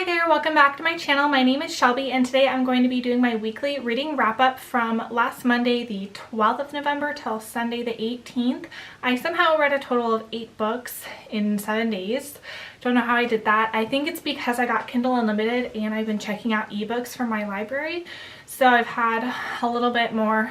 Hi there, welcome back to my channel. My name is Shelby and today I'm going to be doing my weekly reading wrap-up from last Monday the 12th of November till Sunday the 18th. I somehow read a total of 8 books in 7 days. Don't know how I did that. I think it's because I got Kindle Unlimited and I've been checking out ebooks from my library. So I've had a little bit more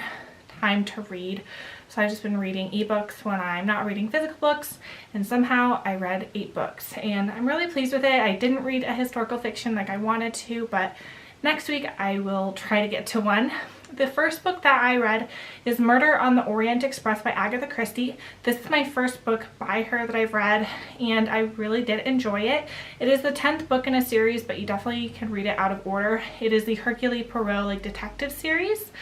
time to read. So I've just been reading ebooks when I'm not reading physical books, and somehow I read 8 books and I'm really pleased with it. I didn't read a historical fiction like I wanted to, but next week I will try to get to one. The first book that I read is Murder on the Orient Express by Agatha Christie. This is my first book by her that I've read and I really did enjoy it. It is the 10th book in a series, but you definitely can read it out of order. It is the Hercule Poirot detective series.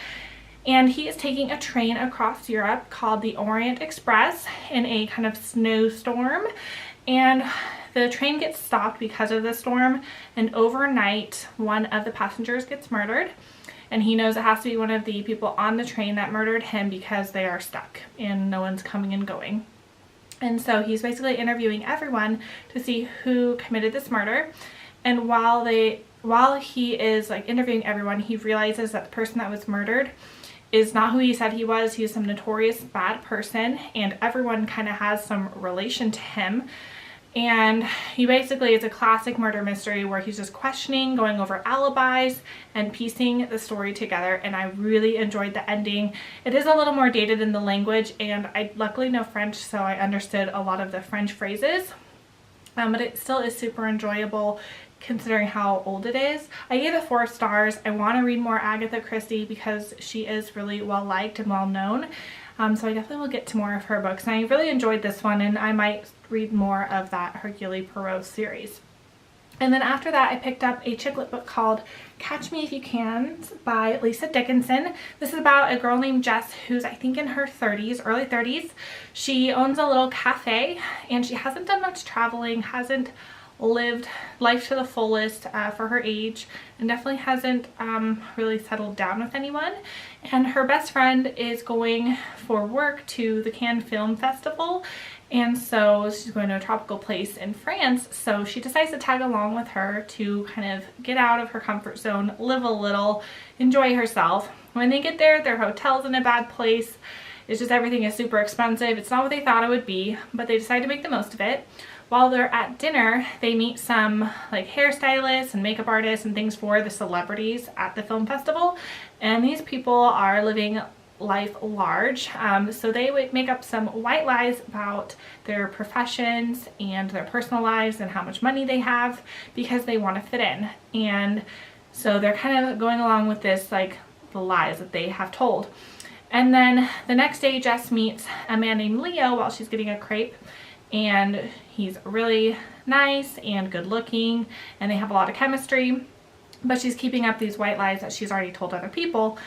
And he is taking a train across Europe called the Orient Express in a kind of snowstorm, and the train gets stopped because of the storm, and overnight one of the passengers gets murdered, and he knows it has to be one of the people on the train that murdered him because they are stuck and no one's coming and going. And so he's basically interviewing everyone to see who committed this murder. And while he is like interviewing everyone, he realizes that the person that was murdered is not who he said he was. He's some notorious bad person and everyone kind of has some relation to him. And he basically, it's a classic murder mystery where he's just questioning, going over alibis and piecing the story together, and I really enjoyed the ending. It is a little more dated in the language and I luckily know French, so I understood a lot of the French phrases. But it still is super enjoyable considering how old it is. I gave it 4 stars. I want to read more Agatha Christie because she is really well liked and well known. So I definitely will get to more of her books. And I really enjoyed this one and I might read more of that Hercule Poirot series. And then after that I picked up a chick lit book called Catch Me If You Can by Lisa Dickinson. This is about a girl named Jess who's I think in her 30s, early 30s. She owns a little cafe and she hasn't done much traveling, hasn't lived life to the fullest for her age, and definitely hasn't really settled down with anyone. And her best friend is going for work to the Cannes Film Festival, and so she's going to a tropical place in France, so she decides to tag along with her to kind of get out of her comfort zone, live a little, enjoy herself. When they get there, their hotel's in a bad place. It's just everything is super expensive. It's not what they thought it would be, but they decide to make the most of it. While they're at dinner, they meet some like hairstylists and makeup artists and things for the celebrities at the film festival, and these people are living life large, so they would make up some white lies about their professions and their personal lives and how much money they have because they want to fit in. And so they're kind of going along with this, like the lies that they have told. And then the next day Jess meets a man named Leo while she's getting a crepe, and he's really nice and good looking and they have a lot of chemistry, but she's keeping up these white lies that she's already told other people,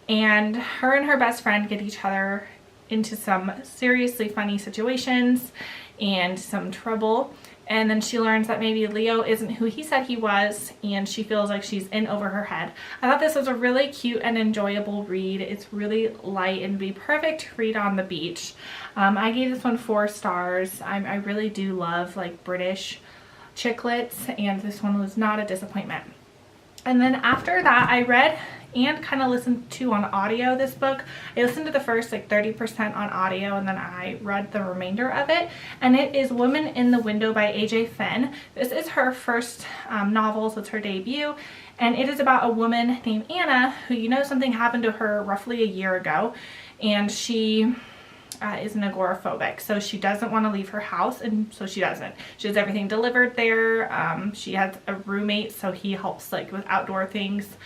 and her best friend get each other into some seriously funny situations and some trouble. And then she learns that maybe Leo isn't who he said he was, and she feels like she's in over her head. I thought this was a really cute and enjoyable read. It's really light and be perfect to read on the beach. I gave this one 4 stars. I really do love like British chick lits, and this one was not a disappointment. And then after that I read and kind of listened to on audio this book. I listened to the first like 30% on audio and then I read the remainder of it, and it is Woman in the Window by A.J. Finn. This is her first novel, so it's her debut, and it is about a woman named Anna who, you know, something happened to her roughly a year ago, and she is an agoraphobic, so she doesn't want to leave her house, and so she doesn't. She has everything delivered there. She has a roommate, so he helps like with outdoor things,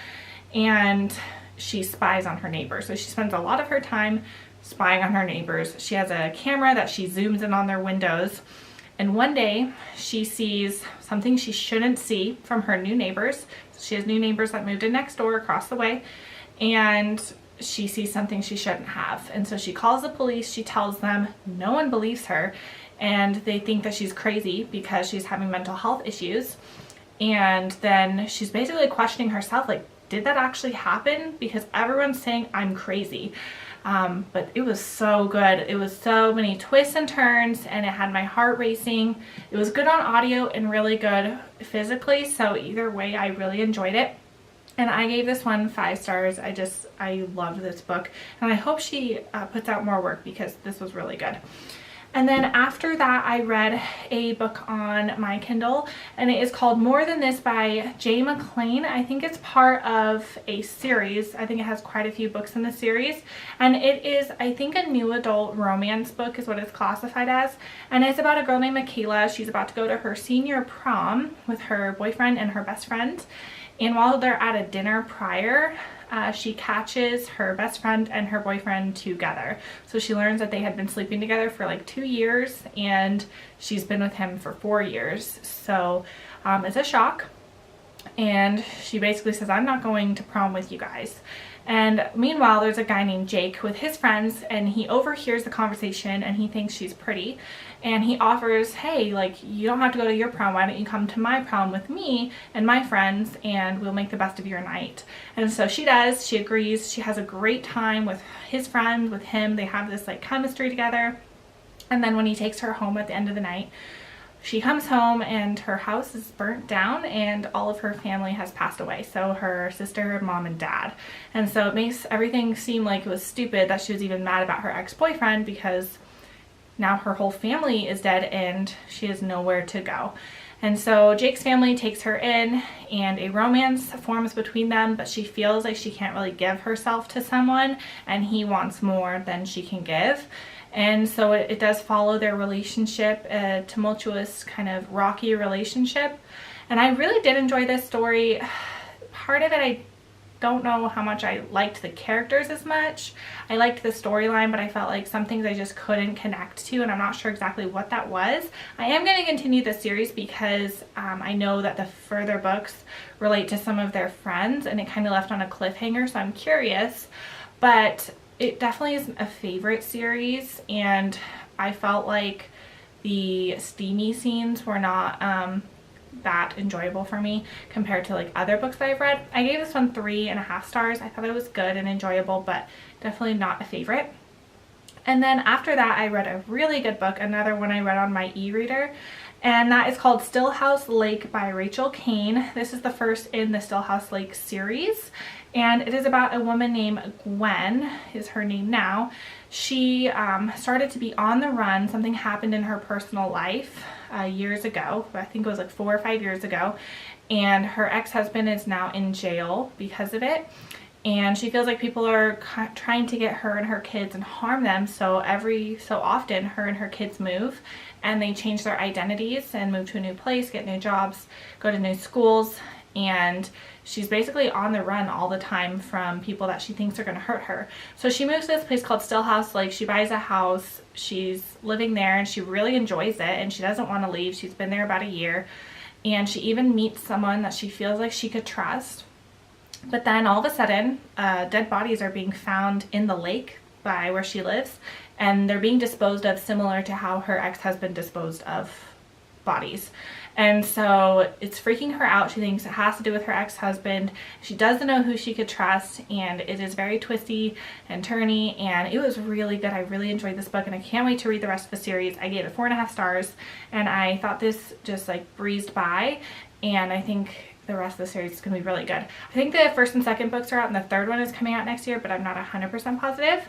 and she spies on her neighbors. So she spends a lot of her time spying on her neighbors. She has a camera that she zooms in on their windows, and one day she sees something she shouldn't see from her new neighbors. So she has new neighbors that moved in next door across the way, and she sees something she shouldn't have, and so she calls the police. She tells them, no one believes her, and they think that she's crazy because she's having mental health issues. And then she's basically questioning herself, like, did that actually happen? Because everyone's saying I'm crazy. but it was so good. It was so many twists and turns, and it had my heart racing. It was good on audio and really good physically, so either way I really enjoyed it. And I gave this one 5 stars. I loved this book, and I hope she puts out more work because this was really good. And then after that, I read a book on my Kindle, and it is called More Than This by Jay McLean. I think it's part of a series. I think it has quite a few books in the series, and it is, I think, a new adult romance book is what it's classified as. And it's about a girl named Michaela. She's about to go to her senior prom with her boyfriend and her best friend. And while they're at a dinner prior, she catches her best friend and her boyfriend together. So she learns that they had been sleeping together for like 2 years, and she's been with him for 4 years. So it's a shock. And she basically says, I'm not going to prom with you guys. And meanwhile, there's a guy named Jake with his friends, and he overhears the conversation, and he thinks she's pretty. And he offers, hey, like, you don't have to go to your prom. Why don't you come to my prom with me and my friends, and we'll make the best of your night. And so she does. She agrees. She has a great time with his friend, with him. They have this like chemistry together. And then when he takes her home at the end of the night, she comes home and her house is burnt down and all of her family has passed away. So her sister, mom, and dad. And so it makes everything seem like it was stupid that she was even mad about her ex-boyfriend, because now her whole family is dead and she has nowhere to go. And so Jake's family takes her in, and a romance forms between them, but she feels like she can't really give herself to someone, and he wants more than she can give. And so it does follow their relationship, a tumultuous kind of rocky relationship. And I really did enjoy this story. Part of it, I don't know how much I liked the characters as much. I liked the storyline, but I felt like some things I just couldn't connect to, and I'm not sure exactly what that was. I am going to continue the series because I know that the further books relate to some of their friends, and it kind of left on a cliffhanger, so I'm curious. But it definitely is a favorite series, and I felt like the steamy scenes were not that enjoyable for me compared to like other books that I've read. I gave this one 3.5 stars. I thought it was good and enjoyable, but definitely not a favorite. And then after that, I read a really good book, another one I read on my e-reader, and that is called Stillhouse Lake by Rachel Caine. This is the first in the Stillhouse Lake series, and it is about a woman named Gwen, is her name now. She started to be on the run. Something happened in her personal life years ago. I think it was like 4 or 5 years ago, and her ex-husband is now in jail because of it. And she feels like people are trying to get her and her kids and harm them, so every so often her and her kids move, and they change their identities and move to a new place, get new jobs, go to new schools, and she's basically on the run all the time from people that she thinks are going to hurt her. So she moves to this place called Stillhouse Lake. She buys a house, she's living there, and she really enjoys it, and she doesn't want to leave. She's been there about a year, and she even meets someone that she feels like she could trust. But then all of a sudden, dead bodies are being found in the lake by where she lives, and they're being disposed of similar to how her ex-husband disposed of bodies. And so it's freaking her out. She thinks it has to do with her ex-husband. She doesn't know who she could trust, and it is very twisty and turny, and it was really good. I really enjoyed this book, and I can't wait to read the rest of the series. I gave it 4.5 stars, and I thought this just like breezed by, and I think the rest of the series is going to be really good. I think the first and second books are out, and the third one is coming out next year, but I'm not 100% positive.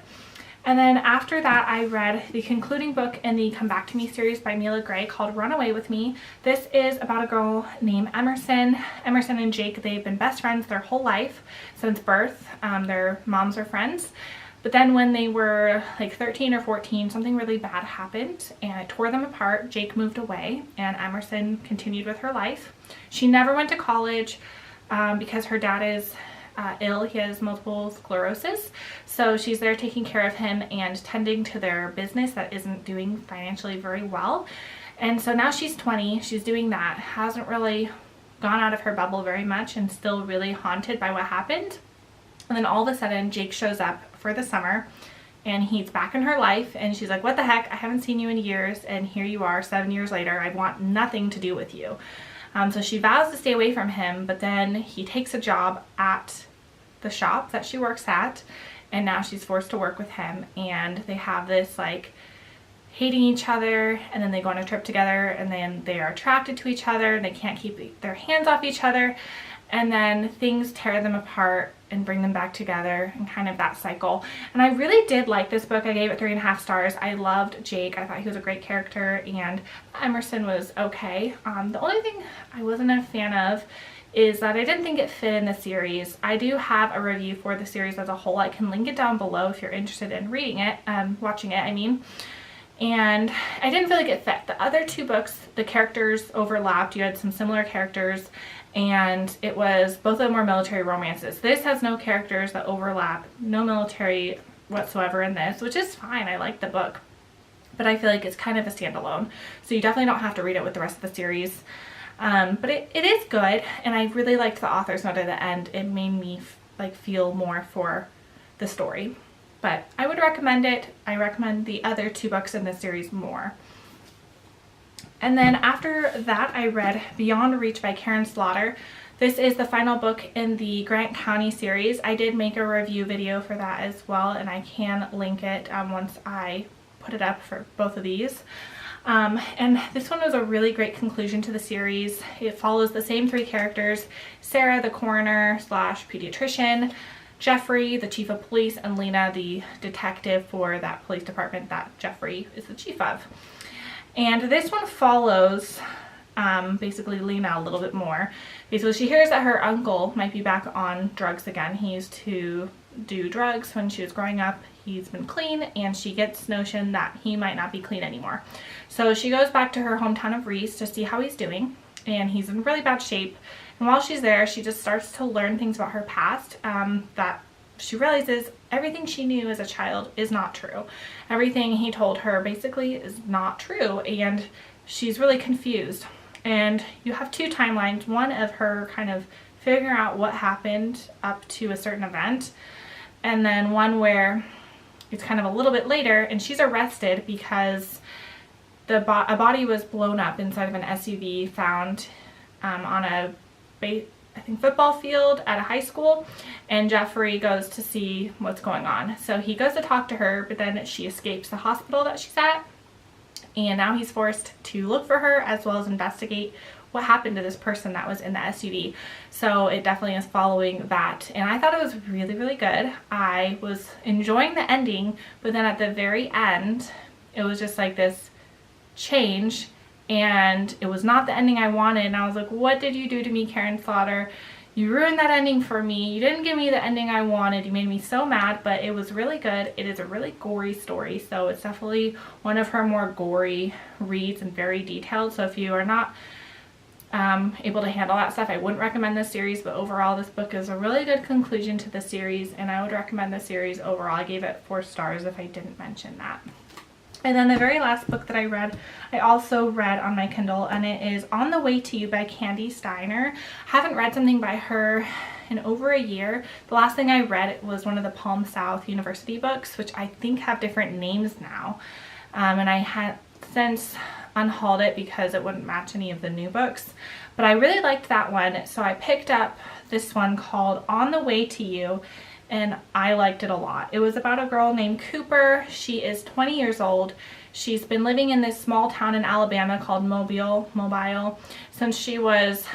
And then after that, I read the concluding book in the Come Back to Me series by Mila Gray called Run Away With Me. This is about a girl named Emerson. Emerson and Jake, they've been best friends their whole life since birth. Their moms are friends. But then when they were like 13 or 14, something really bad happened and it tore them apart. Jake moved away and Emerson continued with her life. She never went to college because her dad is ill. He has multiple sclerosis. So she's there taking care of him and tending to their business that isn't doing financially very well. And so now she's 20. She's doing that. Hasn't really gone out of her bubble very much and still really haunted by what happened. And then all of a sudden Jake shows up for the summer and he's back in her life and she's like, what the heck? I haven't seen you in years and here you are 7 years later. I want nothing to do with you. So she vows to stay away from him, but then he takes a job at the shop that she works at and now she's forced to work with him, and they have this like hating each other, and then they go on a trip together, and then they are attracted to each other and they can't keep their hands off each other, and then things tear them apart and bring them back together, and kind of that cycle. And I really did like this book. I gave it 3.5 stars. I loved Jake. I thought he was a great character, and Emerson was okay. The only thing I wasn't a fan of is that I didn't think it fit in the series. I do have a review for the series as a whole. I can link it down below if you're interested in reading it, watching it, I mean. And I didn't feel like it fit. The other 2 books, the characters overlapped. You had some similar characters, and it was, both of them were military romances. This has no characters that overlap, no military whatsoever in this, which is fine. I like the book, but I feel like it's kind of a standalone. So you definitely don't have to read it with the rest of the series. But it is good, and I really liked the author's note at the end. It made me like feel more for the story. But I would recommend it. I recommend the other 2 books in this series more. And then after that, I read Beyond Reach by Karin Slaughter. This is the final book in the Grant County series. I did make a review video for that as well, and I can link it once I put it up for both of these. And this one was a really great conclusion to the series. It follows the same 3 characters: Sarah, the coroner / pediatrician, Jeffrey, the chief of police, and Lena, the detective for that police department that Jeffrey is the chief of. And this one follows basically Lena a little bit more. Basically, she hears that her uncle might be back on drugs again. He used to do drugs when she was growing up. He's been clean, and she gets the notion that he might not be clean anymore. So she goes back to her hometown of Reese to see how he's doing, and he's in really bad shape. And while she's there, she just starts to learn things about her past that she realizes everything she knew as a child is not true. Everything he told her basically is not true, and she's really confused. And you have 2 timelines, one of her kind of figuring out what happened up to a certain event, and then one where it's kind of a little bit later, and she's arrested because a body was blown up inside of an SUV found on a I think football field at a high school, and Jeffrey goes to see what's going on. So he goes to talk to her, but then she escapes the hospital that she's at, and now he's forced to look for her as well as investigate what happened to this person that was in the SUV. So it definitely is following that, and I thought it was really, really good. I was enjoying the ending, but then at the very end it was just like this change, and it was not the ending I wanted, and I was like, what did you do to me, Karin Slaughter? You ruined that ending for me. You didn't give me the ending I wanted. You made me so mad. But it was really good. It is a really gory story, so it's definitely one of her more gory reads and very detailed. So if you are not able to handle that stuff, I wouldn't recommend this series, but overall this book is a really good conclusion to the series, and I would recommend the series overall. I gave it 4 stars if I didn't mention that. And then the very last book that I read, I also read on my Kindle, and it is On the Way to You by Candy Steiner. I haven't read something by her in over a year. The last thing I read was one of the Palm South University books, which I think have different names now. And I had since unhauled it because it wouldn't match any of the new books. But I really liked that one, so I picked up this one called On the Way to You, and I liked it a lot. It was about a girl named Cooper. She is 20 years old. She's been living in this small town in Alabama called Mobile since she was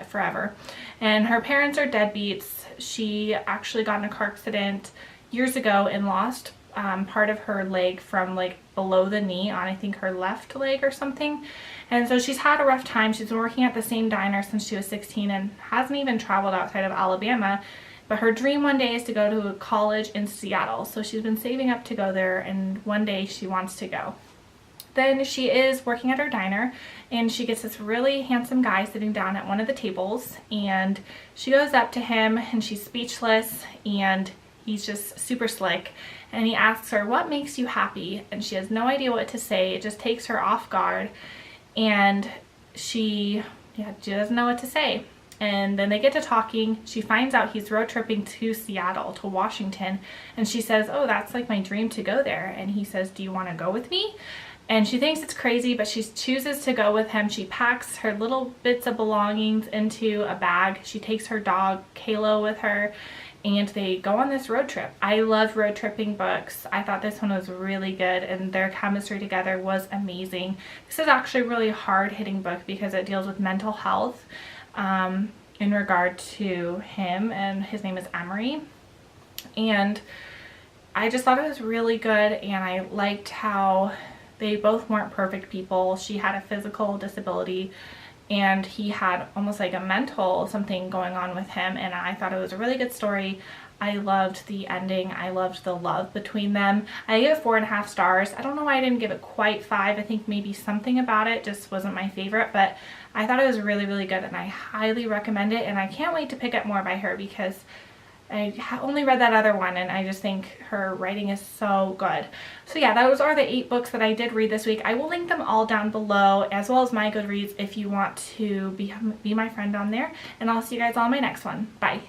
forever. And her parents are deadbeats. She actually got in a car accident years ago and lost part of her leg from like below the knee on, I think, her left leg or something. And so she's had a rough time. She's been working at the same diner since she was 16 and hasn't even traveled outside of Alabama. But her dream one day is to go to a college in Seattle. So she's been saving up to go there, and one day she wants to go. Then she is working at her diner, and she gets this really handsome guy sitting down at one of the tables, and she goes up to him and she's speechless, and he's just super slick, and he asks her, what makes you happy? And she has no idea what to say. It just takes her off guard, and she doesn't know what to say. And then they get to talking. She finds out he's road tripping to Seattle, to Washington, and she says, oh, that's like my dream to go there. And he says, do you want to go with me? And she thinks it's crazy, but she chooses to go with him. She packs her little bits of belongings into a bag. She takes her dog, Kayla, with her, and they go on this road trip. I love road tripping books. I thought this one was really good, and their chemistry together was amazing. This is actually a really hard-hitting book because it deals with mental health in regard to him, and his name is Emery. And I just thought it was really good, and I liked how they both weren't perfect people. She had a physical disability and he had almost like a mental something going on with him, and I thought it was a really good story. I loved the ending. I loved the love between them. I gave it 4.5 stars. I don't know why I didn't give it quite 5. I think maybe something about it just wasn't my favorite, but I thought it was really, really good, and I highly recommend it, and I can't wait to pick up more by her because I only read that other one, and I just think her writing is so good. So yeah, those are the 8 books that I did read this week. I will link them all down below, as well as my Goodreads if you want to be my friend on there. And I'll see you guys all in my next one. Bye.